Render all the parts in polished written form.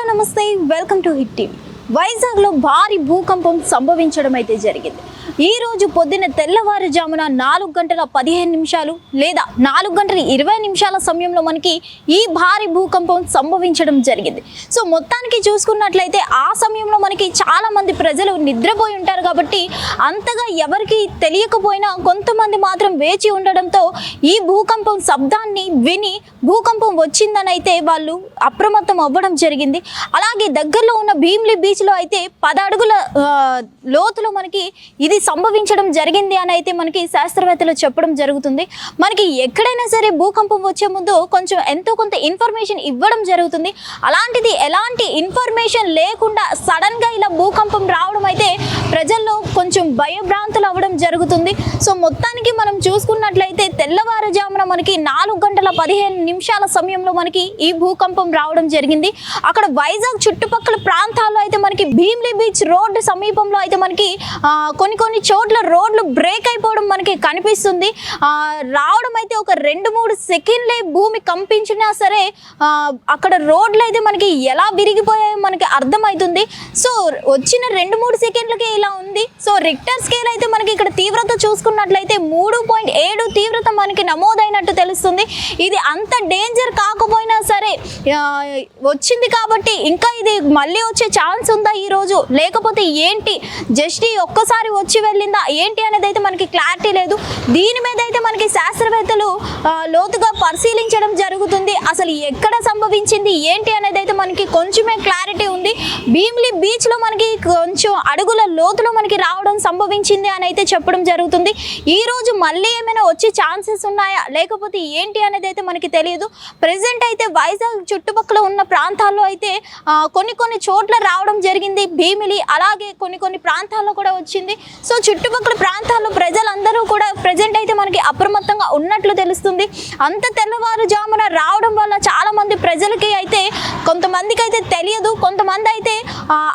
నమస్తే welcome to hit TV. వైజాగ్లో భారీ భూకంపం సంభవించడం అయితే జరిగింది. ఈ రోజు పొద్దున్న తెల్లవారుజామున 4:15 లేదా 4:20 సమయంలో మనకి ఈ భారీ భూకంపం సంభవించడం జరిగింది. సో మొత్తానికి చూసుకున్నట్లయితే ఆ సమయంలో మనకి చాలా మంది ప్రజలు నిద్రపోయి ఉంటారు కాబట్టి అంతగా ఎవరికి తెలియకపోయినా కొంతమంది మాత్రం వేచి ఉండడంతో ఈ భూకంపం శబ్దాన్ని విని భూకంపం వచ్చిందని అయితే వాళ్ళు అప్రమత్తం అవ్వడం జరిగింది. అలాగే దగ్గరలో ఉన్న భీమిలి బీచ్లో అయితే 10 అడుగుల లోతులో మనకి ఇది సంభవించడం జరిగింది అని అయితే మనకి శాస్త్రవేత్తలు చెప్పడం జరుగుతుంది. మనకి ఎక్కడైనా సరే భూకంపం వచ్చే ముందు కొంచెం ఎంతో కొంత ఇన్ఫర్మేషన్ ఇవ్వడం జరుగుతుంది. అలాంటిది ఎలాంటి ఇన్ఫర్మేషన్ లేకుండా సడన్గా ఇలా భూకంపం రావడం అయితే ప్రజల్లో కొంచెం భయభ్రాంతులు అవ్వడం జరుగుతుంది. సో మొత్తానికి మనం చూసుకున్నట్లయితే తెల్లవారుజామున మనకి 4:15 సమయంలో మనకి ఈ భూకంపం రావడం జరిగింది. అక్కడ వైజాగ్ చుట్టుపక్కల ప్రాంతాల్లో అయితే మనకి భీమిలి బీచ్ రోడ్డు సమీపంలో అయితే మనకి కొన్ని చోట్ల రోడ్లు బ్రేక్ అయిపోవడం మనకి కనిపిస్తుంది. రావడం అయితే ఒక 2-3 సెకండ్లే భూమి కంపించినా సరే అక్కడ రోడ్లు అయితే మనకి ఎలా విరిగిపోయాయో మనకి అర్థమవుతుంది. సో వచ్చిన 2-3 సెకండ్లకే ఇలా ఉంది. సో రిక్టర్ స్కేల్ అయితే మనకి ఇక్కడ తీవ్రత చూసుకున్నట్లయితే 3.7 తీవ్రత మనకి నమోదైనట్టు తెలుస్తుంది. ఇది అంత డేంజర్ కాకపోయినా సరే వచ్చింది కాబట్టి ఇంకా ఇది మళ్ళీ వచ్చే ఛాన్స్ ఉందా ఈ రోజు, లేకపోతే ఏంటి జస్ట్ ఒక్కసారి వచ్చి వెళ్ళిందా ఏంటి అనేది అయితే మనకి క్లారిటీ లేదు. దీని మీద అయితే మనకి శాస్త్రవేత్తలు లోతుగా పరిశీలించడం జరుగుతుంది. అసలు ఎక్కడ సంభవించింది ఏంటి అనేది అయితే మనకి కొంచెమే క్లారిటీ ఉంది. భీమిలి బీచ్లో మనకి కొంచెం అడుగుల లోతులో మనకి రావడం సంభవించింది అని అయితే చెప్పడం జరుగుతుంది. ఈ రోజు మళ్ళీ ఏమైనా వచ్చే ఛాన్సెస్ ఉన్నాయా లేకపోతే ఏంటి అనేది అయితే మనకి తెలియదు. ప్రెసెంట్ అయితే వైజాగ్ చుట్టుపక్కల ఉన్న ప్రాంతాల్లో అయితే కొన్ని చోట్ల రావడం జరిగింది భీమిలి, అలాగే కొన్ని ప్రాంతాల్లో కూడా వచ్చింది. సో చుట్టుపక్కల ప్రాంతాల్లో ప్రజలందరూ కూడా ప్రెసెంట్ అయితే మనకి అప్రమత్తంగా ఉన్నట్లు తెలుస్తుంది. అంత తెల్లవారుజామున రావడం వల్ల చాలా మంది ప్రజలకి అయితే కొంతమందికి అయితే తెలియదు, కొంతమంది అయితే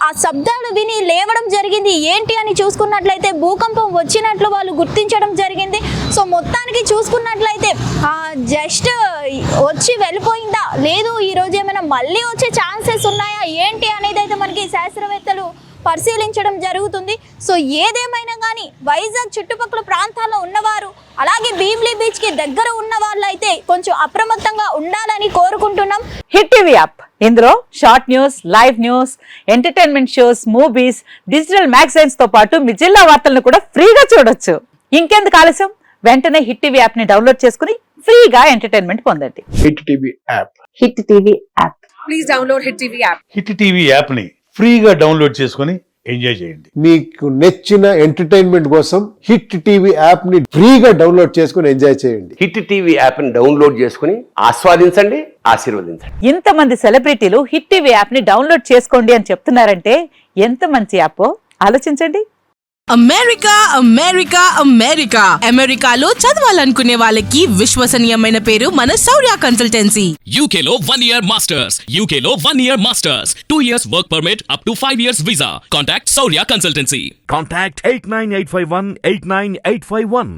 ఆ శబ్దాలు విని లేవడం జరిగింది. ఏంటి అని చూసుకున్నట్లయితే భూకంపం వచ్చినట్లు వాళ్ళు గుర్తించడం జరిగింది. సో మొత్తానికి చూసుకున్నట్లయితే జస్ట్ వచ్చి వెళ్ళిపోయిందా లేదు ఈ రోజు ఏమైనా మళ్ళీ వచ్చే ఛాన్సెస్ ఉన్నాయా ఏంటి అనేది అయితే మనకి శాస్త్రవేత్తలు పరిశీలించడం జరుగుతుంది. సో ఏదేమైనా కానీ వైజాగ్ చుట్టుపక్కల ప్రాంతాల్లో ఉన్నవారు అలాగే భీమిలి బీచ్ కి దగ్గర ఉన్న వాళ్ళు అయితే కొంచెం అప్రమత్తంగా ఉండాలని కోరుకుంటున్నాం. హిట్ టీవీ యాప్, ఇందులో short news, live news, entertainment shows, movies, digital magazines తో పాటు మీ జిల్లా వార్తలను కూడా ఫ్రీగా చూడొచ్చు. ఇంకెందుకు ఆలస్యం, వెంటనే హిట్ టీవీ యాప్ ని డౌన్లోడ్ చేసుకుని ఫ్రీగా ఎంటర్టైన్మెంట్ పొందండి. Hit TV app. Hit TV app. Please download hit TV app. Hit TV app ని ఫ్రీగా డౌన్లోడ్ చేసుకుని ఎంజాయ్ చేయండి. మీకు నచ్చిన ఎంటర్టైన్మెంట్ కోసం హిట్ టీవీ యాప్ ని ఫ్రీగా డౌన్లోడ్ చేసుకుని ఎంజాయ్ చేయండి. హిట్ టీవీ యాప్ ని డౌన్లోడ్ చేసుకుని ఆస్వాదించండి, ఆశీర్వదించండి. ఇంతమంది సెలబ్రిటీలు హిట్ టీవీ యాప్ ని డౌన్లోడ్ చేసుకోండి అని చెప్తున్నారంటే ఎంత మంచి యాప్ ఆలోచించండి. అమెరికా అమెరికా అమెరికా అమెరికాలో చదవాలనుకునే వాళ్ళకి విశ్వసనీయమైన పేరు మన శౌర్య కన్సల్టెన్సీ. UK లో 1 year masters, UK లో 1 year masters, 2 years work permit up to 5 years visa. Contact Saurya Consultancy. Contact 89851 89851.